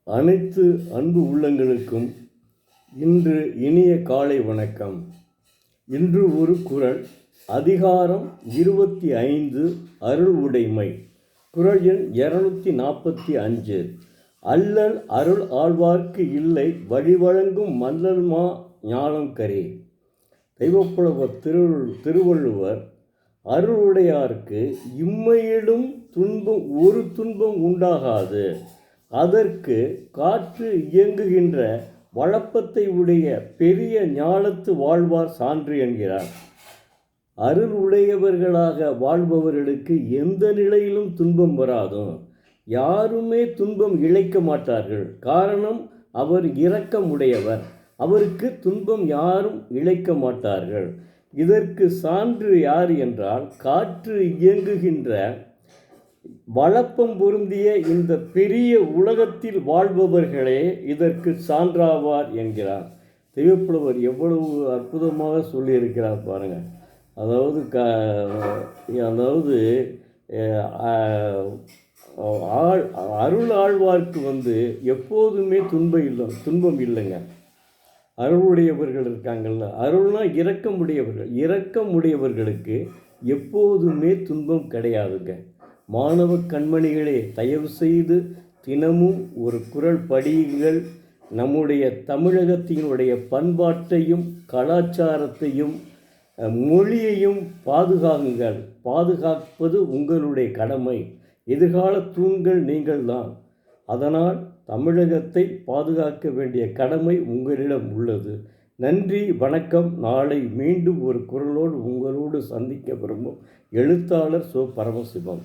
அனைத்து அன்பு உள்ளங்களுக்கும் இன்று இனிய காலை வணக்கம். இன்று ஒரு குறள், அதிகாரம் 25, அருள் உடைமை. குறள் எண் 245. அல்லல் அருள் ஆழ்வார்க்கு இல்லை, வழிவழங்கும் மல்லல்மா ஞானம் கரே. தெய்வப்புலவர் திருவள்ளுவர், அருளுடையார்க்கு இம்மையிலும் ஒரு துன்பம் உண்டாகாது, அதற்கு காற்று இயங்குகின்ற வளப்பத்தை உடைய பெரிய ஞாலத்து வாழ்வார் சான்று என்கிறார். அருள் உடையவர்களாக வாழ்பவர்களுக்கு எந்த நிலையிலும் துன்பம் வராதும், யாருமே துன்பம் இழைக்க மாட்டார்கள். காரணம், அவர் இரக்கமுடையவர், அவருக்கு துன்பம் யாரும் இழைக்க மாட்டார்கள். இதற்கு சான்று யார் என்றால், காற்று இயங்குகின்ற வளப்பம் பொருந்திய இந்த பெரிய உலகத்தில் வாழ்பவர்களே இதற்கு சான்றாவார் என்கிறார். தெய்வப்புலவர் எவ்வளவு அற்புதமாக சொல்லியிருக்கிறார் பாருங்கள். அதாவது அருள் ஆழ்வார்க்கு எப்போதுமே துன்பம் இல்லைங்க. அருளுடையவர்கள் இருக்காங்கள்ல, அருள்னா இரக்கமுடையவர்களுக்கு எப்போதுமே துன்பம் கிடையாதுங்க. மாணவ கண்மணிகளே, தயவு செய்து தினமும் ஒரு குறள் படியுங்கள். நம்முடைய தமிழகத்தினுடைய பண்பாட்டையும் கலாச்சாரத்தையும் மொழியையும் பாதுகாக்குங்கள். பாதுகாப்பது உங்களுடைய கடமை. எதிர்கால தூண்கள் நீங்கள்தான். அதனால் தமிழகத்தை பாதுகாக்க வேண்டிய கடமை உங்களிடம் உள்ளது. நன்றி, வணக்கம். நாளை மீண்டும் ஒரு குறளோடு உங்களோடு சந்திக்க விரும்பும் எழுத்தாளர் சோ. பரமசிவம்.